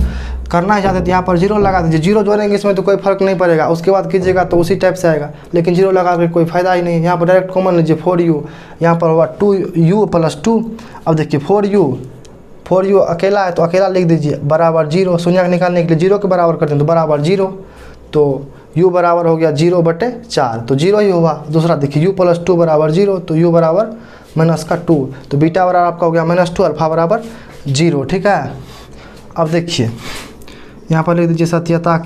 करना ही चाहते तो यहाँ पर 0 लगा दीजिए। 0 जोड़ेंगे इसमें तो कोई फर्क नहीं पड़ेगा, उसके बाद कीजिएगा तो उसी टाइप से आएगा, लेकिन 0 लगा कर कोई फ़ायदा ही नहीं। यहाँ पर डायरेक्ट कॉमन लीजिए 4u, यहाँ पर होगा 2u +2। अब देखिए 4u अकेला है तो अकेला लिख दीजिए बराबर 0, शून्यांक निकालने के लिए 0 के बराबर करते हैं तो बराबर 0, तो u बराबर हो गया 0/4, तो 0 ही हुआ। दूसरा देखिए u +2 बराबर 0, तो u बराबर -2, तो बीटा बराबर आपका हो गया -2, अल्फ़ा बराबर 0, ठीक है। अब देखिए यहाँ पर लिख दीजिए सत्यता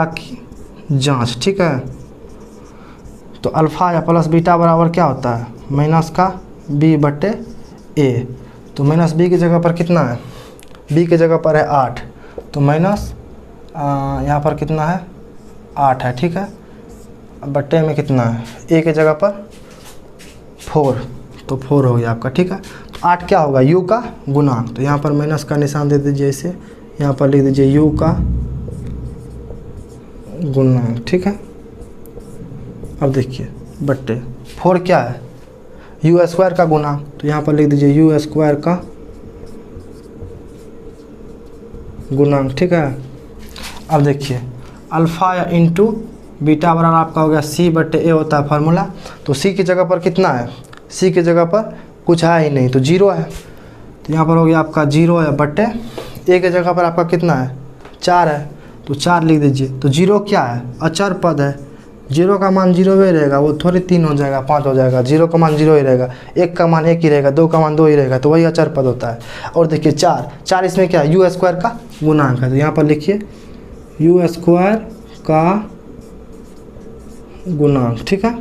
की जांच, ठीक है। तो अल्फ़ा या प्लस बीटा बराबर क्या होता है, माइनस का b बटे a। तो माइनस b की जगह पर कितना है, b की जगह पर है 8, तो माइनस यहाँ पर कितना है 8 है, ठीक है। बट्टे में कितना है, a की जगह पर 4, तो 4 हो गया आपका, ठीक है। तो 8 क्या होगा, u का गुणांक। तो यहाँ पर माइनस का निशान दे दीजिए, इसे यहाँ पर लिख दीजिए u का गुणांक, ठीक है। अब देखिए बट्टे 4 क्या है, u स्क्वायर का गुणांक। तो यहाँ पर लिख दीजिए u स्क्वायर का गुणांक, ठीक है। अब देखिए अल्फ़ा या इंटू बीटा बराबर आपका हो गया c बटे a होता है फार्मूला। तो c की जगह पर कितना है, c की जगह पर कुछ है ही नहीं, तो 0 है। तो यहाँ पर हो गया आपका 0 है बटे a की जगह पर आपका कितना है 4 है, तो 4 लिख दीजिए। तो 0 क्या है, अचर पद है, 0 का मान 0 ही रहेगा, वो थोड़ी 3 हो जाएगा 5 हो जाएगा, 0 का मान 0 ही रहेगा, 1 का मान 1 ही रहेगा, 2 का मान 2 ही रहेगा, तो वही अचर पद होता है। और देखिए 4 इसमें क्या है, u स्क्वायर का गुणांक है। तो यहाँ पर लिखिए u स्क्वायर का गुणांक, ठीक है।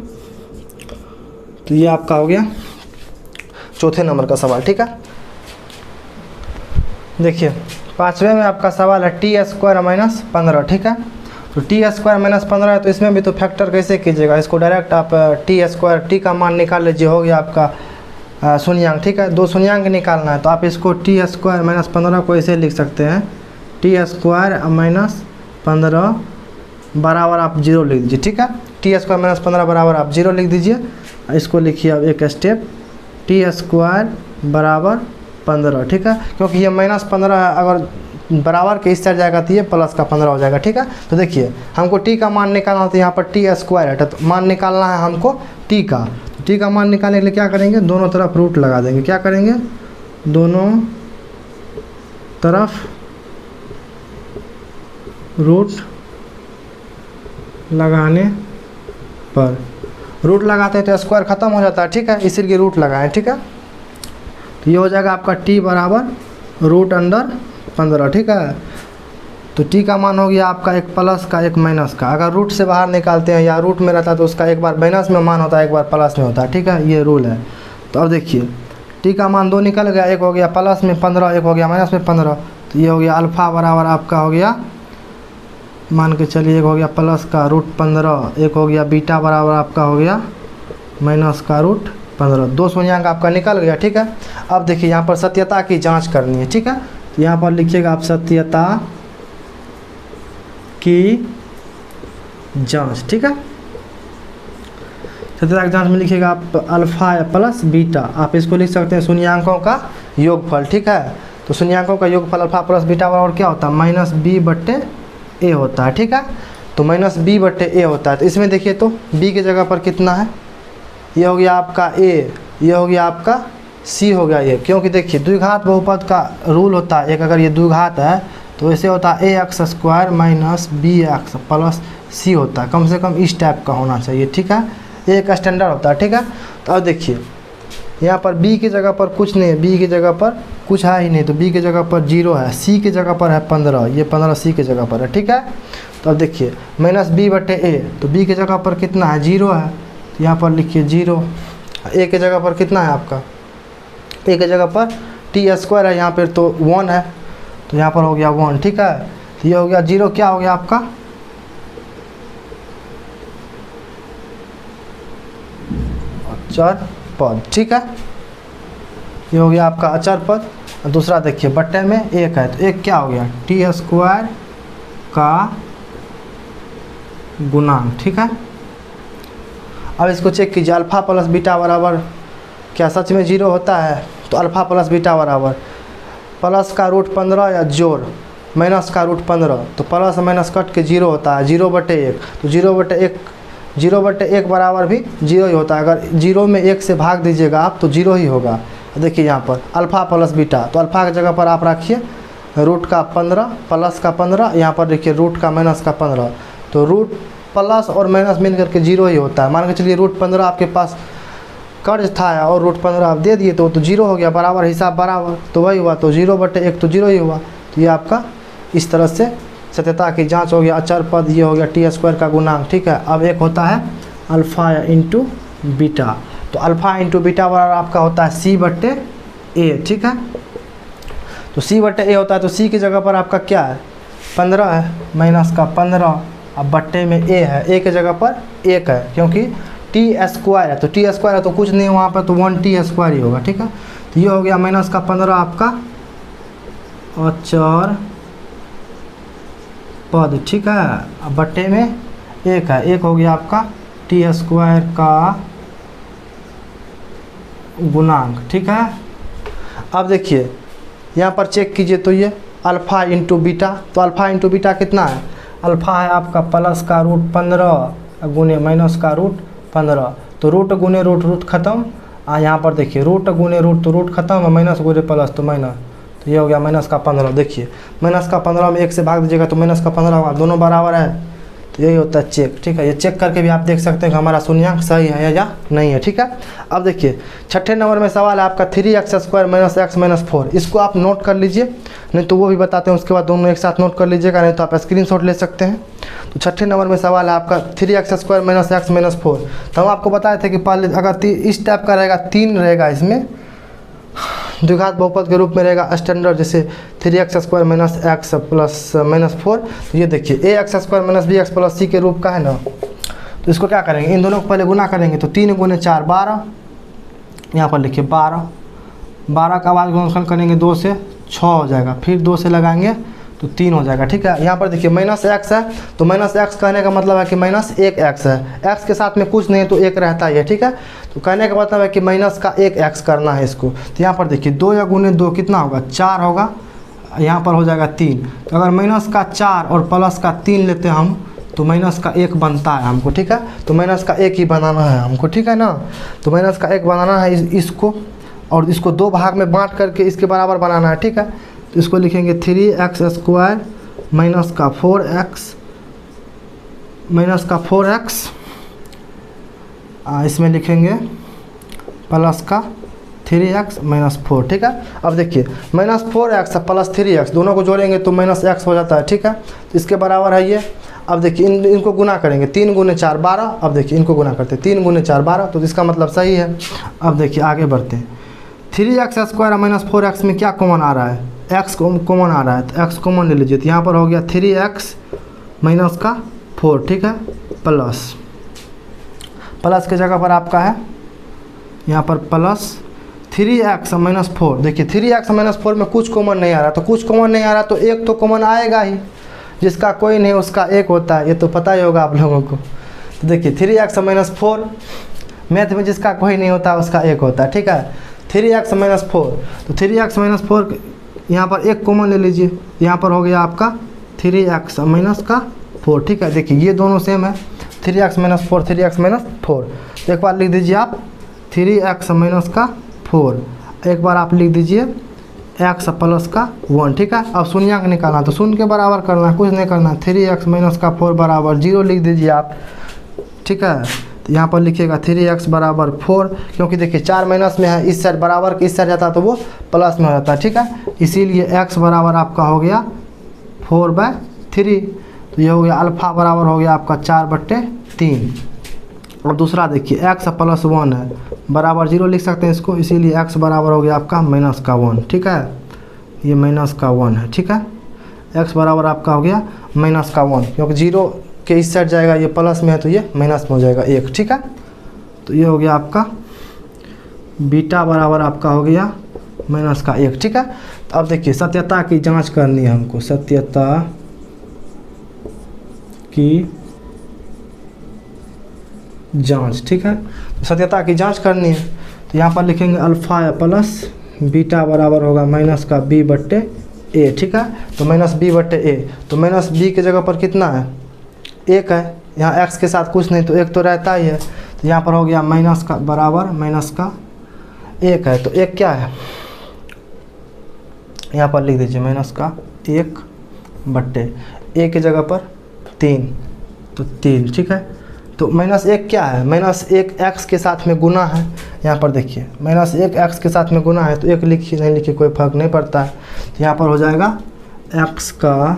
तो ये आपका हो गया चौथे नंबर का सवाल, ठीक है। देखिए 5वें में आपका सवाल है टी स्क्वायर माइनस 15, ठीक है। तो टी स्क्वायर माइनस 15 है, तो इसमें भी तो फैक्टर कैसे कीजिएगा, इसको डायरेक्ट आप टी स्क्वायर, टी का मान निकाल लीजिए, हो गया आपका शून्यांक, ठीक है। 2 शून्यांक निकालना है, तो आप इसको टी स्क्वायर माइनस 15 को ऐसे लिख सकते हैं, टी स्क्वायर माइनस 15 बराबर आप 0 लिख दीजिए, ठीक है। टी स्क्वायर माइनस 15 बराबर आप 0 लिख दीजिए। इसको लिखिए अब एक स्टेप, टी स्क्वायर बराबर 15, ठीक है। क्योंकि ये माइनस 15 है, अगर बराबर के इस साइड जाएगा तो ये प्लस का 15 हो जाएगा, ठीक है। तो देखिए हमको टी का मान निकालना, तो यहाँ पर टी स्क्वायर है, तो मान निकालना है हमको टी का। टी का मान निकालने के लिए क्या करेंगे, दोनों तरफ रूट लगा देंगे। क्या करेंगे, दोनों तरफ रूट लगाने पर, रूट लगाते हैं तो स्क्वायर ख़त्म हो जाता है, ठीक है, इसीलिए रूट लगाएं, ठीक है। तो ये हो जाएगा आपका t बराबर रूट अंडर 15, ठीक है। तो t का मान हो गया आपका एक प्लस का एक माइनस का। अगर रूट से बाहर निकालते हैं या रूट में रहता है तो उसका एक बार माइनस में मान होता है, एक बार प्लस में होता है, ठीक है, ये रूल है। तो अब देखिए t का मान 2 निकल गया, एक हो गया प्लस में 15, एक हो गया माइनस में 15। तो ये हो गया अल्फ़ा बराबर आपका हो गया, मान के चलिए एक हो गया प्लस का रूट 15, एक हो गया बीटा बराबर आपका हो गया माइनस का रूट 15। 2 शून्यांक आपका निकल गया, ठीक है। अब देखिए यहाँ पर सत्यता की जांच करनी है, ठीक है। तो यहाँ पर लिखिएगा आप सत्यता की जांच, ठीक है। सत्यता की जांच में लिखिएगा आप अल्फ़ा प्लस बीटा, आप इसको लिख सकते हैं शून्यांकों का योगफल, ठीक है। तो शून्यांकों का योगफल अल्फ़ा प्लस बीटा बराबर क्या होता है, माइनस बी बट्टे ए होता है, ठीक है। तो माइनस बी बट्टे ए होता है। तो इसमें देखिए तो बी की जगह पर कितना है, ये हो गया आपका ए, ये हो गया आपका सी हो गया ये, क्योंकि देखिए द्विघात बहुपद का रूल होता है, एक अगर ये द्विघात है तो ऐसे होता है a x square minus b x plus c होता है, कम से कम इस टाइप का होना चाहिए, ठीक है। एक स्टैंडर्ड होता है, ठीक है। तो अब देखिए यहाँ पर b की जगह पर कुछ नहीं है, b की जगह पर कुछ है ही नहीं, तो b की जगह पर 0 है, c की जगह पर है 15, ये 15 c की जगह पर है, ठीक है। तो अब देखिए माइनस बी बटे ए, तो b की जगह पर कितना है 0 है, तो यहाँ पर लिखिए 0। a की जगह पर कितना है आपका, a की जगह पर टी स्क्वायर है, यहाँ पर तो 1 है, तो यहाँ पर हो गया 1, ठीक है। तो ये हो गया 0, क्या हो गया आपका अचर पद, ठीक है। ये हो गया आपका अचर पद। दूसरा देखिए बट्टे में 1 है, तो 1 क्या हो गया, टी स्क्वायर का गुणांक, ठीक है। अब इसको चेक कीजिए, अल्फ़ा प्लस बीटा बराबर क्या सच में 0 होता है, तो अल्फ़ा प्लस बीटा बराबर प्लस का रूट 15 या जोड़ माइनस का रूट 15, तो प्लस माइनस कट के 0 होता है, 0 बटे 1, तो 0 बटे 1 बराबर भी 0 ही होता है। अगर 0 में 1 से भाग दीजिएगा आप तो 0 ही होगा। देखिए यहाँ पर अल्फ़ा प्लस बीटा, तो अल्फ़ा की जगह पर आप रखिए रूट का 15 प्लस का 15, यहाँ पर देखिए रूट का माइनस का 15, तो रूट प्लस और माइनस मिल करके 0 ही होता है। मान के चलिए रूट 15 आपके पास कर्ज था और रूट 15 आप दे दिए तो 0 हो गया, बराबर हिसाब बराबर, तो वही हुआ, तो 0/1 तो 0 ही हुआ। तो ये आपका इस तरह से सत्यता की जांच हो गया। अचर पद ये हो गया t² का गुणांक, ठीक है। अब एक होता है अल्फ़ा इंटू बीटा, तो अल्फ़ा इंटू बीटा बराबर आपका होता है c/a, ठीक है। तो c/a होता है, तो c की जगह पर आपका क्या है 15 है, माइनस का 15, अब बट्टे में a है, a की जगह पर 1 है, क्योंकि t² है, तो t² है तो कुछ नहीं वहाँ पर, तो 1t² ही होगा, ठीक है। तो ये हो गया माइनस का 15 आपका अचर पद, ठीक है। अब बट्टे में 1 है, 1 हो गया आपका t² का गुणांक, ठीक है। अब देखिए यहाँ पर चेक कीजिए, तो ये अल्फ़ा इंटू बीटा, तो अल्फ़ा इंटू बीटा कितना है, अल्फ़ा है आपका प्लस का रूट 15 गुने माइनस का रूट 15, तो रूट गुने रूट खत्म, यहाँ पर देखिए रूट गुने रूट तो रूट खत्म और माइनस गुने प्लस तो माइनस, तो ये हो गया माइनस का 15। देखिए माइनस का 15 में 1 से भाग दीजिएगा तो माइनस का 15 होगा, दोनों बराबर है, तो यही होता है चेक, ठीक है। ये चेक करके भी आप देख सकते हैं कि हमारा शून्यांक सही है या नहीं है, ठीक है। अब देखिए छठे नंबर में सवाल है आपका 3x² - x - 4, इसको आप नोट कर लीजिए, नहीं तो वो भी बताते हैं, उसके बाद दोनों एक साथ नोट कर लीजिएगा, नहीं तो आप स्क्रीनशॉट ले सकते हैं। तो छठे नंबर में सवाल है आपका 3x² - x - 4, तो हम आपको बताए थे कि पहले अगर इस टाइप का रहेगा 3 रहेगा, इसमें द्विघात बहुपद के रूप में रहेगा स्टैंडर्ड, जैसे 3x² - x + -4, तो ये देखिए ax² - bx + c के रूप का है ना, तो इसको क्या करेंगे, इन दोनों को पहले गुना करेंगे, तो 3 × 4 12, यहाँ पर लिखिए 12 का बाद गुणनखंड करेंगे 2 से 6 हो जाएगा, फिर 2 से लगाएंगे तो 3 हो जाएगा, ठीक है। यहाँ पर देखिए -x है, तो -x कहने का मतलब है कि -1x है, x के साथ में कुछ नहीं तो 1 रहता ही है, ठीक है। तो कहने का मतलब है कि माइनस का 1x करना है इसको, तो यहाँ पर देखिए 2 या गुने 2 कितना होगा 4 होगा, यहाँ पर हो जाएगा 3, तो अगर माइनस का 4 और प्लस का 3 लेते हैं हम, तो माइनस का 1 बनता है हमको, ठीक है। तो माइनस का 1 ही बनाना है हमको, ठीक है ना। तो माइनस का 1 बनाना है इसको, और इसको 2 भाग में बांट करके इसके बराबर बनाना है, ठीक है। तो इसको लिखेंगे 3x² - 4x - 4x, इसमें लिखेंगे प्लस का 3x - 4, ठीक है। अब देखिए -4x + 3x दोनों को जोड़ेंगे तो -x हो जाता है, ठीक है। तो इसके बराबर है ये। अब देखिए इनको गुना करेंगे, 3 × 4 12, अब देखिए इनको गुना करते हैं 3 × 4 12, तो इसका मतलब सही है। अब देखिए आगे बढ़ते हैं, 3x² - 4x में क्या कॉमन आ रहा है, x कॉमन आ रहा है, तो x कॉमन ले लीजिए, तो यहाँ पर हो गया 3x - 4, ठीक है, प्लस के जगह पर आपका है यहाँ पर प्लस 3x - 4, देखिए 3x - 4 में कुछ कॉमन नहीं आ रहा, तो कुछ कॉमन नहीं आ रहा तो एक तो कॉमन आएगा ही, जिसका कोई नहीं उसका 1 होता है, ये तो पता ही होगा आप लोगों को। तो देखिए 3x - 4 मैथ में जिसका कोई नहीं होता उसका 1 होता है, ठीक है। 3x - 4, तो 3x - 4 यहाँ पर 1 कॉमन ले लीजिए, यहाँ पर हो गया आपका 3x - 4, ठीक है। देखिए ये दोनों सेम है, 3x - 4 3x - 4, एक बार लिख दीजिए आप 3x - 4, एक बार आप लिख दीजिए x + 1, ठीक है। अब शून्यांक निकालना, तो शून्य के बराबर करना है, कुछ नहीं करना है, 3x - 4 बराबर 0 लिख दीजिए आप, ठीक है। तो यहाँ पर लिखिएगा 3x बराबर 4, क्योंकि देखिए 4 माइनस में है, इस साइड बराबर इस साइड जाता है तो वो प्लस में हो जाता है, ठीक है। इसीलिए x बराबर आपका हो गया 4/3, तो ये हो गया अल्फ़ा बराबर हो गया आपका 4/3। अब दूसरा देखिए x + 1 है बराबर 0 लिख सकते हैं इसको, इसीलिए x बराबर हो गया आपका -1, ठीक है। ये -1 है, ठीक है। x बराबर आपका हो गया -1, क्योंकि 0 के इस साइड जाएगा, ये प्लस में है तो ये माइनस में हो जाएगा 1, ठीक है। तो ये हो गया आपका बीटा बराबर आपका हो गया -1, ठीक है। तो अब देखिए सत्यता की जांच करनी है हमको, सत्यता की जांच, ठीक है। तो सत्यता की जांच करनी है, तो यहाँ पर लिखेंगे अल्फ़ा प्लस बीटा बराबर होगा -b/a, ठीक है। तो -b/a, तो -b के जगह पर कितना है 1 है, यहाँ x के साथ कुछ नहीं तो 1 तो रहता ही है, तो यहाँ पर हो गया माइनस का बराबर -1 है, तो 1 क्या है, यहाँ पर लिख दीजिए -1/a के जगह पर 3, तो 3, ठीक है। तो -1 क्या है, -1 x के साथ में गुना है। यहाँ पर देखिए -1 x के साथ में गुना है, तो 1 लिखिए नहीं लिखिए कोई फर्क नहीं पड़ता है। तो यहाँ पर हो जाएगा x का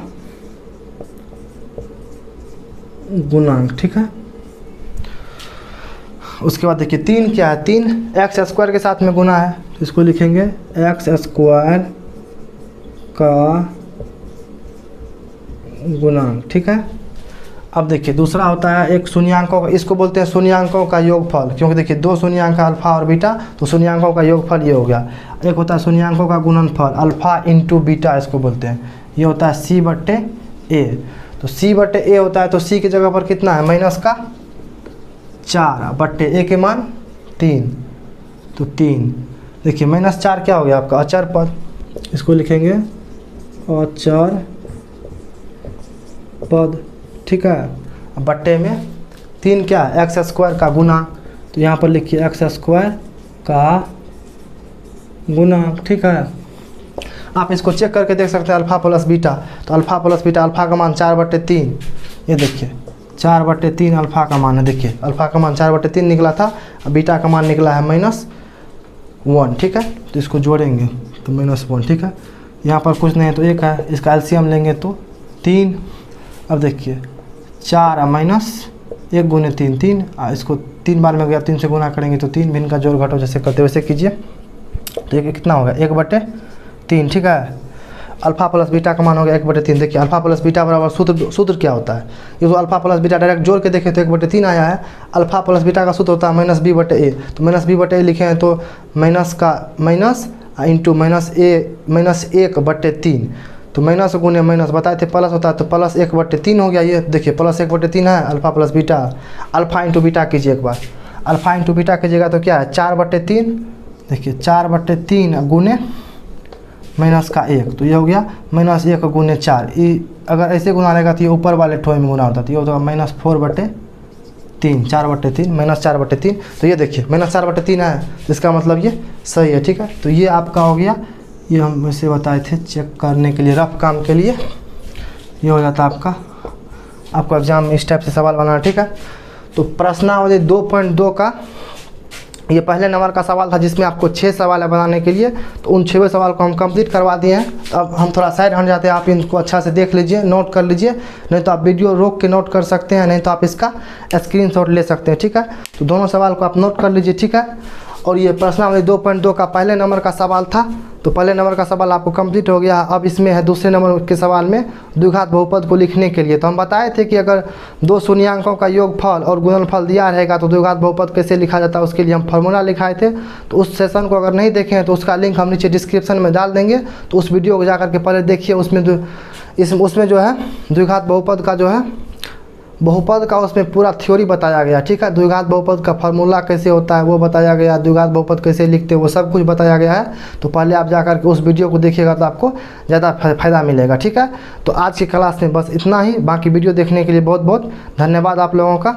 गुणांक, ठीक है। उसके बाद देखिए 3 क्या है, 3 x स्क्वायर के साथ में गुना है, तो इसको लिखेंगे x स्क्वायर का गुणांक, ठीक है। अब देखिए दूसरा होता है एक शून्यांकों का, इसको बोलते हैं शून्यांकों का योगफल, क्योंकि देखिए 2 शून्यांक अल्फा और बीटा, तो शून्यांकों का योगफल ये हो गया। एक होता है शून्यांकों का गुणनफल, अल्फा इंटू बीटा इसको बोलते हैं, ये होता है c/a। तो c/a होता है, तो c की जगह पर कितना है -4/a के मान 3, तो 3। देखिए -4 क्या हो गया आपका अचर पद, इसको लिखेंगे अचर पद, ठीक है। अब बट्टे में 3 क्या है x स्क्वायर का गुना, तो यहाँ पर लिखिए x स्क्वायर का गुना, ठीक है। आप इसको चेक करके देख सकते हैं अल्फा प्लस बीटा, तो अल्फा प्लस बीटा, अल्फा का मान 4/3, ये देखिए 4/3 अल्फा का मान है। देखिए अल्फा का मान 4/3 निकला था, अब बीटा का मान निकला है -1, ठीक है। तो इसको जोड़ेंगे तो -1, ठीक है। यहाँ पर कुछ नहीं है तो 1 है, इसका एलसीएम लेंगे तो 3। अब देखिए 4 -1 गुने 3 3, इसको 3 बार में गया 3 से गुना करेंगे तो 3, भिन्न का जोड़ घटाओ जैसे करते वैसे कीजिए। तो ये कितना होगा 1/3, ठीक है। अल्फा प्लस बीटा का मान हो गया 1/3। देखिए अल्फा प्लस बीटा बराबर सूत्र क्या होता है, ये तो अल्फा प्लस बीटा डायरेक्ट जोड़ के देखें तो 1/3 आया है। अल्फा प्लस बीटा का सूत्र होता है -b/a, तो -b/a लिखे हैं तो माइनस का माइनस इंटू -1/3, तो माइनस गुने माइनस बताए थे प्लस होता है, तो प्लस 1/3 हो गया। ये देखिए प्लस 1/3 है alpha plus beta. Alpha into beta कीजिए एक बार, अल्फा इंटू बीटा कीजिएगा तो क्या है 4/3, देखिए 4/3 गुने माइनस का 1, तो ये हो गया -1 गुने 4। अगर ऐसे गुना रहेगा तो ये ऊपर वाले ठोए में गुना होता है, तो ये होगा -4/3, 4/3 -4/3। तो ये देखिए -4/3 है, इसका मतलब ये सही है, ठीक है। तो ये आपका हो गया, ये हम वैसे बताए थे चेक करने के लिए, रफ काम के लिए ये हो जाता है आपको एग्जाम में इस टाइप से सवाल बनाना, ठीक है। तो प्रश्नावली 2.2 का ये पहले नंबर का सवाल था, जिसमें आपको 6 सवाल है बनाने के लिए, तो उन 6 सवाल को हम कंप्लीट करवा दिए हैं। तो अब हम थोड़ा साइड हट जाते हैं, आप इनको अच्छा से देख लीजिए, नोट कर लीजिए, नहीं तो आप वीडियो रोक के नोट कर सकते हैं, नहीं तो आप इसका स्क्रीनशॉट ले सकते हैं, ठीक है। तो दोनों सवाल को आप नोट कर लीजिए, ठीक है। और ये प्रश्नावली 2.2 का पहले नंबर का सवाल था, तो पहले नंबर का सवाल आपको कंप्लीट हो गया। अब इसमें है दूसरे नंबर के सवाल में द्विघात बहुपद को लिखने के लिए। तो हम बताए थे कि अगर 2 शून्यांकों का योगफल और गुणनफल दिया रहेगा तो द्विघात बहुपद कैसे लिखा जाता है, उसके लिए हम फार्मूला लिखाए थे। तो उस सेशन को अगर नहीं देखे हैं तो उसका लिंक हम नीचे डिस्क्रिप्शन में डाल देंगे, तो उस वीडियो को जाकर के पहले देखिए। उसमें जो है द्विघात बहुपद का जो है बहुपद का उसमें पूरा थ्योरी बताया गया, ठीक है। द्विघात बहुपद का फार्मूला कैसे होता है वो बताया गया, द्विघात बहुपद कैसे लिखते हैं वो सब कुछ बताया गया है। तो पहले आप जाकर के उस वीडियो को देखिएगा तो आपको ज़्यादा फ़ायदा मिलेगा, ठीक है। तो आज की क्लास में बस इतना ही, बाकी वीडियो देखने के लिए बहुत बहुत धन्यवाद आप लोगों का।